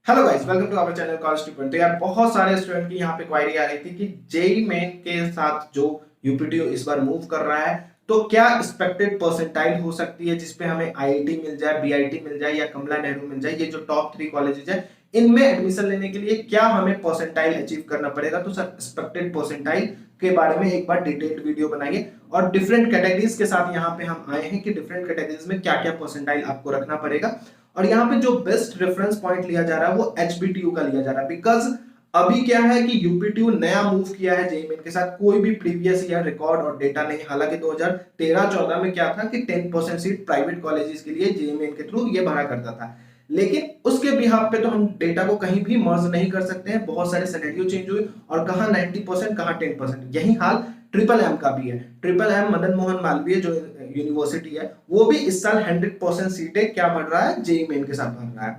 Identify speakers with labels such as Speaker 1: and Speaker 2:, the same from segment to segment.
Speaker 1: Hello guys, welcome to our channel college student. तो यार बहुत सारे स्टूडेंट की यहाँ पे क्वायरी आ रही थी कि जेई मेन के साथ जो यूपीटीयू इस बार मूव कर रहा है, तो क्या एक्सपेक्टेड परसेंटाइल हो सकती है जिसपे हमें आईआईटी मिल जाए, बीआईटी मिल जाए या कमला नेहरू मिल जाए। ये जो टॉप 3 कॉलेजेस है, इनमें एडमिशन लेने के लिए क्या हमें परसेंटाइल अचीव करना पड़ेगा। तो सर, एक्सपेक्टेड परसेंटाइल के बारे में एक बार डिटेल्ड वीडियो बनाइए और डिफरेंट कैटेगरीज के साथ यहाँ पे हम आए हैं कि डिफरेंट कैटेगरीज में क्या क्या परसेंटाइल आपको रखना पड़ेगा। और यहाँ पे जो बेस्ट रेफरेंस पॉइंट लिया जा रहा है वो एचबीटीयू का लिया जा रहा है, बिकॉज अभी क्या है कि यूपीटीयू नया मूव किया है जेईई मेन के साथ। कोई भी प्रीवियस ईयर रिकॉर्ड और डेटा नहीं। हालांकि 2013-14 में क्या था कि 10% सीट प्राइवेट कॉलेजेस के लिए जेईई मेन के थ्रू ये भरा करता था, लेकिन उसके बिहाफ पे तो हम डेटा को कहीं भी मर्ज नहीं कर सकते हैं। बहुत सारे सिनेरियो चेंज हुए और कहां 90%, कहां 10%। यही हाल ट्रिपल एम का भी है। ट्रिपल एम मदन मोहन मालवीय जो यूनिवर्सिटी है, वो भी इस साल 100% सीटें क्या भर रहा है, जेईई मेन के साथ भर रहा है।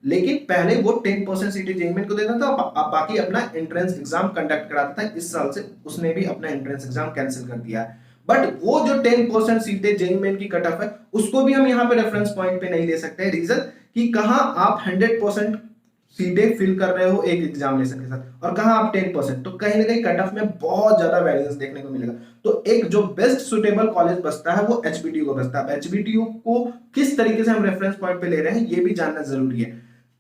Speaker 1: लेकिन पहले वो 10% सीटें जेईई मेन को देता था, अब बाकी अपना एंट्रेंस एग्जाम कंडक्ट कराता था। इस साल से उसने भी अपना एंट्रेंस एग्जाम कैंसिल कर दिया है। बट वो जो 10% सीटें जेईई मेन की कट ऑफ है, उसको भी हम यहाँ पे रेफरेंस पॉइंट पे नहीं ले सकते। रीजन कि कहां आप 100% सीटें फिल कर रहे हो एक एग्जामिनेशन के साथ और कहां आप 10%, तो कहीं ना कहीं कट ऑफ में बहुत ज्यादा वेरिएंस देखने को मिलेगा। तो एक जो बेस्ट सुटेबल कॉलेज बचता है वो एचबीटीयू को बचता है। एचबीटीयू को किस तरीके से हम रेफरेंस पॉइंट पे ले रहे हैं ये भी जानना जरूरी है।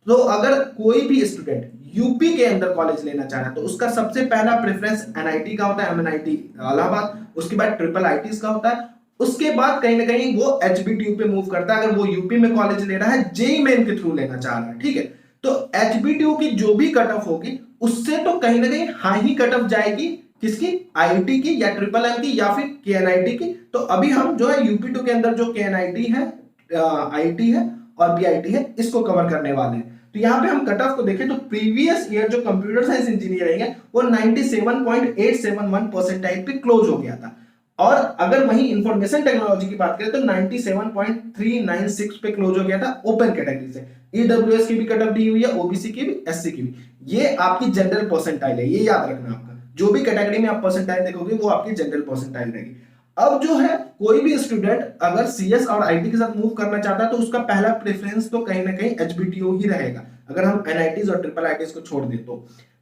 Speaker 1: तो अगर कोई भी स्टूडेंट यूपी के अंदर कॉलेज लेना चाह रहा है तो उसका सबसे पहला प्रेफरेंस एनआईटी का होता है, एमएनआईटी इलाहाबाद। उसके बाद ट्रिपल आईटी का होता है। उसके बाद कहीं ना कहीं वो एचबीटीयू पे मूव करता है, अगर वो यूपी में कॉलेज ले रहा है, जेईई मेन के थ्रू लेना चाह रहा है। ठीक है, तो एचबीटीयू की जो भी कट ऑफ होगी उससे तो कहीं ना कहीं हाई ही कट ऑफ जाएगी। किसकी? आईआईटी की या ट्रिपल एम की या फिर केएनआईटी की। तो अभी हम जो है यूपी 2 के अंदर जो केएनआईटी है, आईटी है और बीआईटी है, इसको कवर करने वाले हैं। तो यहाँ पे हम कट ऑफ को देखें तो प्रीवियस ईयर जो कंप्यूटर साइंस इंजीनियरिंग है वो 97.871 परसेंटाइल पे क्लोज हो गया था। और अगर वहीं इंफॉर्मेशन टेक्नोलॉजी की बात करें तो 97.396 पे क्लोज हो गया था ओपन कैटेगरी से। ईडब्ल्यूएस की भी कट ऑफ दी हुई है, ओबीसी की भी, एससी की भी। ये आपकी जनरल परसेंटाइल है, ये याद रखना आपका। जो भी कैटेगरी में आप परसेंटाइल देखोगे वो आपकी जनरल परसेंटाइल रहेगी। अब जो है कोई भी स्टूडेंट अगर सीएस और आईटी के साथ मूव करना चाहता है तो उसका पहला प्रेफरेंस तो कहीं ना कहीं एचबीटीयू ही रहेगा, अगर हम एनआईटीज और ट्रिपल आईटीज को छोड़ दें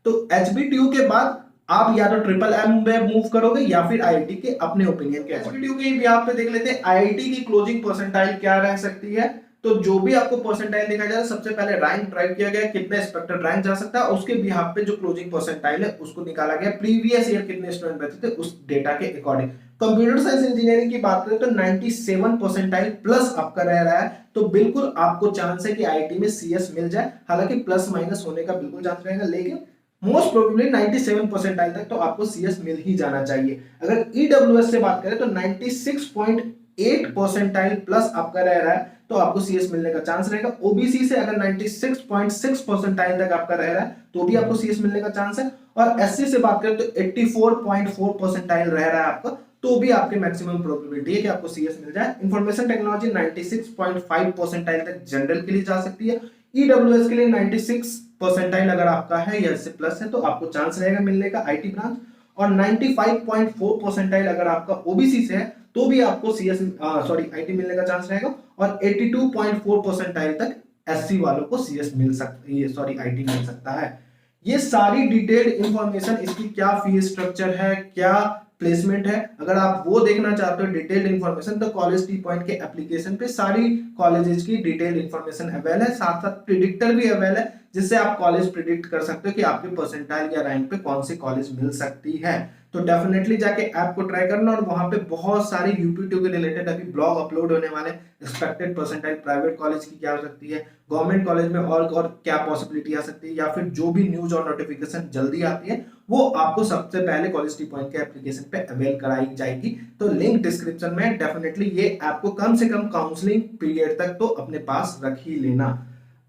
Speaker 1: तो एचबीटीयू के बाद आप या तो ट्रिपल एम में मूव करोगे या फिर आईआईटी के अपने ओपिनियन के। एचबीटीयू के यहाँ पे देख लेते हैं आईआईटी की क्लोजिंग परसेंटाइल क्या रह सकती है। तो जो भी आपको परसेंटाइल देखा जाए, सबसे पहले रैंक ड्राइव किया गया, कितना एक्सपेक्टेड रैंक जा सकता है, उसके बिहाफ पे जो क्लोजिंग परसेंटाइल है उसको निकाला गया। प्रीवियस ईयर कितने स्टूडेंट बैठे थे उस डेटा के अकॉर्डिंग। कंप्यूटर साइंस इंजीनियरिंग की बात करें तो 97 परसेंटाइल प्लस आपका रह रहा है, तो बिल्कुल आपको चांस है कि आईआईटी में सीएस मिल जाए। हालांकि प्लस माइनस होने का बिल्कुल चांस रहेगा, लेकिन मोस्ट प्रोबेबली 97 परसेंटाइल तक तो आपको सीएस मिल ही जाना चाहिए। अगर ईडब्ल्यूएस से बात करें तो 96.8 परसेंटाइल प्लस आपका रह रहा है तो आपको सीएस मिलने का चांस रहेगा। ओबीसी से अगर 96.6 परसेंटाइल तक आपका रह रहा है तो भी आपको सीएस मिलने का चांस है। और एससी से बात करें तो 84.4 परसेंटाइल रह रहा है आपका, तो भी आपके मैक्सिमम प्रोबेबिलिटी है कि आपको सीएस मिल जाए। इंफॉर्मेशन टेक्नोलॉजी 96.5 परसेंटाइल तक जनरल के लिए जा सकती है। ईडब्ल्यूएस के लिए 96 परसेंटाइल अगर आपका है या इससे प्लस है तो आपको चांस रहेगा मिलने का आईटी ब्रांच। और 95.4 परसेंटाइल अगर आपका ओबीसी से है तो भी आपको सीएस आईटी मिलने का चांस रहेगा। और 82.4 परसेंटाइल तक एससी वालों को सीएस मिल सकता है, आईटी मिल सकता है। ये सारी डिटेल्ड इंफॉर्मेशन, इसकी क्या फीस स्ट्रक्चर है, क्या प्लेसमेंट है, अगर आप वो देखना चाहते हो डिटेल्ड इंफॉर्मेशन, तो कॉलेज टी पॉइंट के एप्लीकेशन पे सारी कॉलेजेस की डिटेल्ड इंफॉर्मेशन अवेल है। साथ साथ प्रिडिक्टर भी अवेल है, जिससे आप कॉलेज प्रिडिक्ट कर सकते हो कि आपके परसेंटाइल या रैंक पे कौन सी कॉलेज मिल सकती है। तो डेफिनेटली जाके ऐप को ट्राई करना, और वहां पे बहुत सारे यूपी2 के रिलेटेड अभी ब्लॉग अपलोड होने वाले। एक्सपेक्टेड परसेंटाइल प्राइवेट कॉलेज की क्या हो सकती है, गवर्नमेंट कॉलेज में और क्या पॉसिबिलिटी आ सकती है, या फिर जो भी न्यूज और नोटिफिकेशन जल्दी आती है वो आपको सबसे पहले कॉलेज टी पॉइंट के एप्लीकेशन पे अवेल कराई जाएगी। तो लिंक डिस्क्रिप्शन में। डेफिनेटली ये ऐप को कम से कम काउंसलिंग पीरियड तक तो अपने पास रख ही लेना।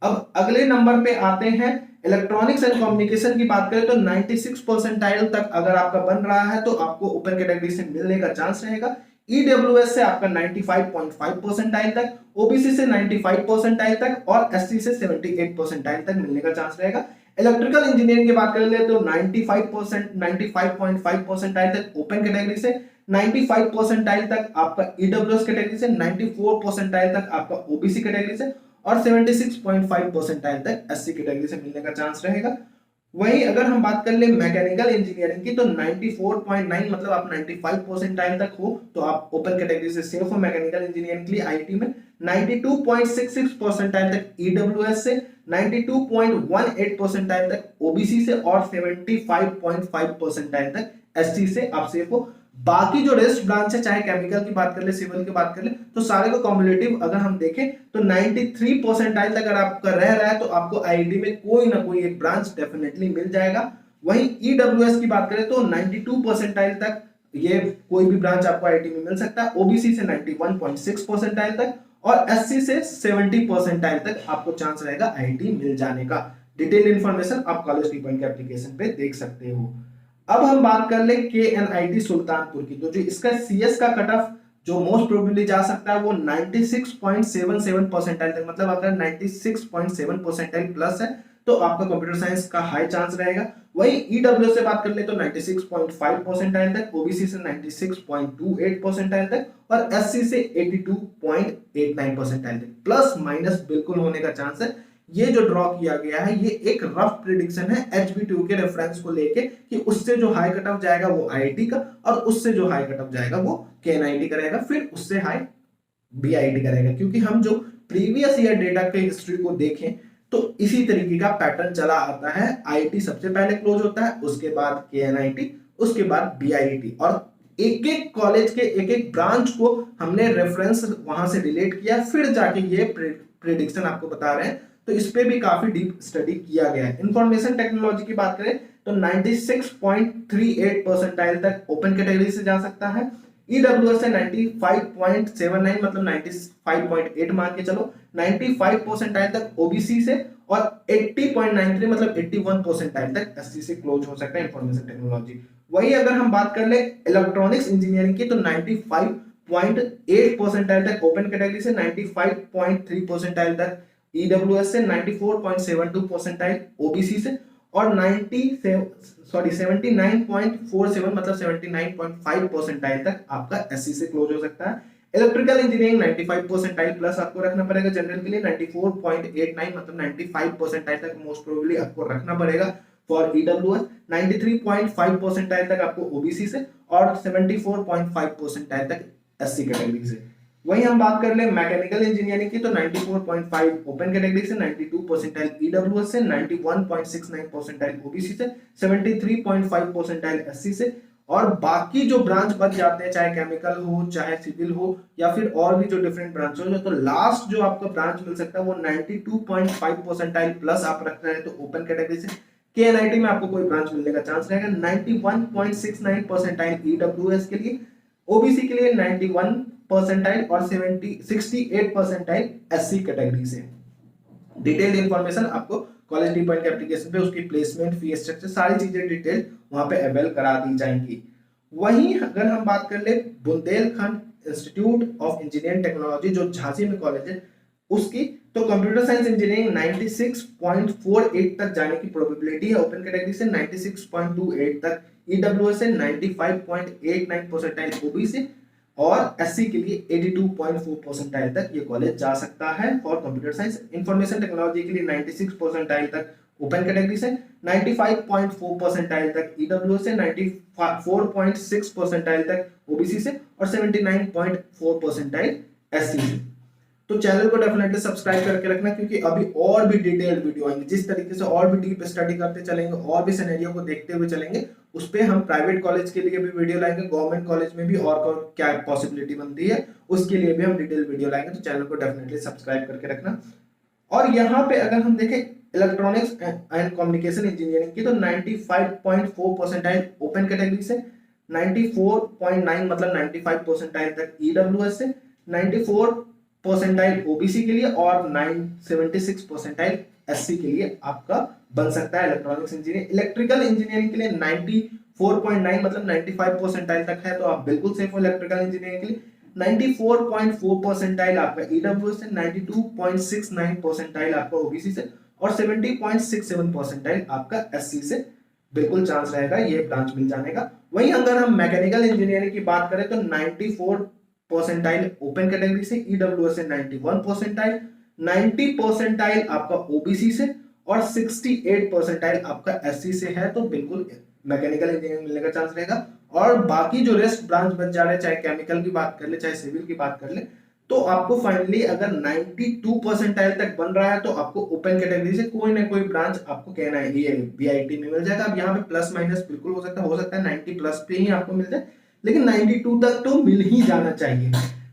Speaker 1: अब अगले नंबर पे आते हैं। इलेक्ट्रॉनिक्स एंड कम्युनिकेशन की बात करें तो 96 परसेंटाइल तक अगर आपका बन रहा है तो आपको ओपन कैटेगरी से मिलने का चांस रहेगा। ईडब्ल्यूएस से आपका 95.5 परसेंटाइल तक, ओबीसी से 95 परसेंटाइल तक और एससी से 78 परसेंटाइल तक मिलने का चांस रहेगा। इलेक्ट्रिकल इंजीनियरिंग की बात करें तो 95 परसेंटाइल तक ओपन कैटेगरी से, 95 परसेंटाइल तक आपका ईडब्ल्यूएस कैटेगरी से, 94 परसेंटाइल तक आपका ओबीसी कैटेगरी से और 76.5 परसेंटाइल तक एससी कैटेगरी से मिलने का चांस रहेगा। वहीं अगर हम बात कर ले मैकेनिकल इंजीनियरिंग की तो 94.9 मतलब आप 95 परसेंटाइल तक हो तो आप ओपन कैटेगरी से सेफ हो मैकेनिकल इंजीनियरिंग के लिए आईटी में। 92.66 परसेंटाइल तक ईडब्ल्यूएस से, 92.18 परसेंटाइल तक ओबीसी से और 75.5 परसेंटाइल तक एससी से आप सेफ हो। बाकी जो रेस्ट ब्रांच है चाहे केमिकल की बात कर ले सिविल की बात कर ले तो सारे को कॉम्युलेटिव अगर हम देखें तो 93 परसेंटाइल तक अगर आपका रह रहा है तो आपको आईआईटी में कोई ना कोई एक ब्रांच डेफिनेटली मिल जाएगा। वहीं ईडब्ल्यूएस की बात करें तो 92 परसेंटाइल तक ये कोई भी ब्रांच आपको आईआईटी में मिल सकता है, ओबीसी से 91.6 परसेंटाइल तक और एससी से 70 परसेंटाइल तक आपको चांस रहेगा आईआईटी मिल जाने का। डिटेल इंफॉर्मेशन आप कॉलेज टी पॉइंट के एप्लीकेशन पे देख सकते हो। अब हम बात कर ले केएनआईटी सुल्तानपुर की, तो जो इसका सीएस का कट ऑफ जो मोस्ट प्रोबेबली जा सकता है वो 96.77 परसेंटाइल तक, मतलब अगर 96.7 परसेंटाइल प्लस है तो आपका कंप्यूटर साइंस का हाई चांस रहेगा। वहीं ईडब्ल्यू से बात कर ले तो 96.5 परसेंटाइल तक, ओबीसी से 96.28 परसेंटाइल तक और एससी से 82.89 परसेंटाइल तक। प्लस माइनस बिल्कुल होने का चांस है। ये जो ड्रॉ किया गया है ये एक रफ प्रिडिक्शन है एचबीटू के रेफरेंस को लेके कि उससे जो हाई कट ऑफ जाएगा वो आईआईटी का और उससे जो हाई कट ऑफ जाएगा वो केएनआईटी का रहेगा, फिर उससे हाई बीआईटी का रहेगा। क्योंकि हम जो प्रीवियस ईयर डेटा के हिस्ट्री को देखें तो इसी तरीके का पैटर्न चला आता है। आईआईटी सबसे पहले क्लोज होता है, उसके बाद केएनआईटी, उसके बाद बीआईटी और एक एक कॉलेज के एक एक ब्रांच को हमने रेफरेंस वहां से रिलेट किया फिर जाके ये प्रेडिक्शन आपको बता रहे हैं। तो इस पे भी काफी डीप स्टडी किया गया है। इंफॉर्मेशन टेक्नोलॉजी की बात करें तो 96.38 परसेंटाइल तक ओपन कैटेगरी से जा सकता है। ईडब्ल्यूएस से 95.79 मतलब 95.8 मान के चलो, 95 परसेंटाइल तक ओबीसी से और 80.93 मतलब 81 परसेंटाइल तक एससी से क्लोज हो सकता है इंफॉर्मेशन टेक्नोलॉजी। वही अगर हम बात कर ले इलेक्ट्रॉनिक्स इंजीनियरिंग की तो 95.8 परसेंटाइल तक ओपन कैटेगरी से, 95.3 परसेंटाइल तक ईडब्ल्यूएस से, 94.72 परसेंटाइल ओबीसी से और 79.47 मतलब 79.5 परसेंटाइल तक आपका एससी से क्लोज हो सकता है। इलेक्ट्रिकल इंजीनियरिंग 95 परसेंटाइल प्लस आपको रखना पड़ेगा जनरल के लिए, 94.89 मतलब 95 परसेंटाइल तक मोस्ट प्रोबेबली आपको रखना पड़ेगा फॉर ईडब्ल्यूएस, 93.5 परसेंटाइल तक आपको ओबीसी से और 74.5 परसेंटाइल तक एससी कैटेगरी से। वहीं हम बात कर ले मैकेनिकल इंजीनियरिंग की तो 94.5 ओपन कैटेगरी से, 92 परसेंटाइल ईडब्ल्यूएस से, 91.69 परसेंटाइल ओबीसी से, 73.5 परसेंटाइल एससी से और बाकी जो ब्रांच बच जाते हैं चाहे केमिकल हो चाहे सिविल हो या फिर और भी जो डिफरेंट ब्रांच हो, तो लास्ट जो आपका ब्रांच मिल सकता है वो 92.5 परसेंटाइल प्लस आप रख रहे हैं तो ओपन कैटेगरी से। केएनआईटी में आपको कोई ब्रांच मिलने का चांस रहेगा 91.69 परसेंटाइल ईडब्ल्यूएस के लिए, ओबीसी के लिए 91 परसेंटाइल और 68 परसेंटाइल एससी कैटेगरी से। डिटेल्ड इंफॉर्मेशन आपको कॉलेज टी पॉइंट के एप्लीकेशन पे उसकी प्लेसमेंट फी स्ट्रक्चर सारी चीजें डिटेल वहां पे अवेल करा दी जाएंगी। वहीं अगर हम बात कर ले Bundelkhand institute of engineering technology जो झांसी में कॉलेज है उसकी, तो कंप्यूटर साइंस इंजीनियरिंग 96.48 तक जाने की प्रोबेबिलिटी है ओपन कैटेगरी से, 96.28 तक ईडब्ल्यूएस से, 95.89 परसेंटाइल ओबीसी और एससी के लिए 82.4 परसेंटाइल तक ये कॉलेज जा सकता है for computer science. Information technology के लिए 96 परसेंटाइल तक ओपन कैटेगरी से, 95.4 परसेंटाइल तक ईडब्ल्यू से, 94.6 परसेंटाइल तक ओबीसी से और 79.4 परसेंटाइल एससी से। तो चैनल को डेफिनेटली सब्सक्राइब करके रखना क्योंकि अभी और भी डिटेल्ड वीडियो आएंगे जिस तरीके से और भी डीप स्टडी करते चलेंगे और भी सिनेरियो को देखते हुए चलेंगे उस पे हम प्राइवेट कॉलेज के लिए भी वीडियो लाएंगे, गवर्नमेंट कॉलेज में भी और क्या पॉसिबिलिटी बनती है उसके लिए भी हम डिटेल वीडियो लाएंगे। तो चैनल को डेफिनेटली सब्सक्राइब करके रखना। और यहाँ पे अगर हम देखें इलेक्ट्रॉनिक्स एंड कम्युनिकेशन इंजीनियरिंग की तो 95.4 परसेंटाइल ओपन कैटेगरी से, 94.9 मतलब 95 परसेंटाइल तक ईडब्ल्यूएस से, 94 परसेंटाइल ओबीसी के लिए और 976 परसेंटाइल एससी के लिए आपका बन सकता है इलेक्ट्रॉनिक्स इंजीनियरिंग। इलेक्ट्रिकल इंजीनियरिंग के लिए 94.9 मतलब 95 परसेंटाइल तक है तो आप बिल्कुल सेफ हो इलेक्ट्रिकल इंजीनियरिंग के लिए। 94.4 परसेंटाइल आपका ईडब्ल्यू से, 92.69 परसेंटाइल आपका ओबीसी से और 70.67 परसेंटाइल आपका एससी से बिल्कुल चांस रहेगा ये ब्रांच मिल जाने का। वहीं अगर हम मैकेनिकल इंजीनियरिंग की बात करें तो 94 परसेंटाइल ओपन कैटेगरी से, ईडब्ल्यू से 91 परसेंटाइल, 90 परसेंटाइल आपका ओबीसी से और 68 परसेंटाइल आपका एससी से है, तो बिल्कुल मैकेनिकल इंजीनियरिंग मिलने का चांस रहेगा। और बाकी जो रेस्ट ब्रांच बच जा रहे हैं, चाहे केमिकल की बात कर ले चाहे सिविल की बात कर ले, तो आपको फाइनली अगर 92 परसेंटाइल तक बन रहा है तो आपको ओपन कैटेगरी से कोई ना कोई ब्रांच आपको कहना है ये बीआईटी में मिल जाएगा। अब यहाँ पे प्लस माइनस बिल्कुल हो सकता है 90 प्लस पे ही आपको मिल जाए, लेकिन 92 तक तो मिल ही जाना चाहिए।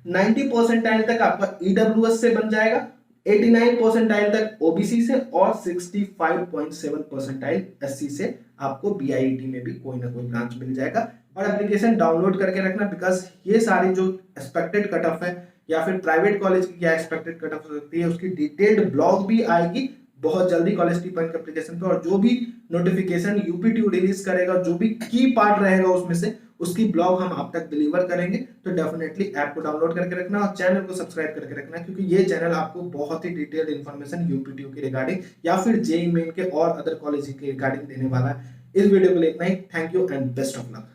Speaker 1: 90 परसेंटाइल तक आपका ईडब्ल्यूएस से बन जाएगा, 89 परसेंटाइल तक ओबीसी से और 65.7 परसेंटाइल एससी से आपको बीआईटी में भी कोई ना कोई ब्रांच मिल जाएगा। और एप्लीकेशन डाउनलोड करके रखना, बिकॉज ये सारी जो एक्सपेक्टेड कट ऑफ है या फिर प्राइवेट कॉलेज की क्या एक्सपेक्टेड कट ऑफ हो सकती है उसकी डिटेल्ड ब्लॉग भी आएगी बहुत जल्दी कॉलेज टी पॉइंट एप्लीकेशन पे। और जो भी नोटिफिकेशन यूपीटीयू रिलीज करेगा, जो भी की पार्ट रहेगा उसमें से, उसकी ब्लॉग हम आप तक डिलीवर करेंगे। तो डेफिनेटली ऐप को डाउनलोड करके रखना और चैनल को सब्सक्राइब करके रखना, क्योंकि ये चैनल आपको बहुत ही डिटेल्ड इन्फॉर्मेशन यूपीटीयू की रिगार्डिंग या फिर जेईई मेन के और अदर कॉलेज के रिगार्डिंग देने वाला है। इस वीडियो को इतना ही। Thank you and best of luck.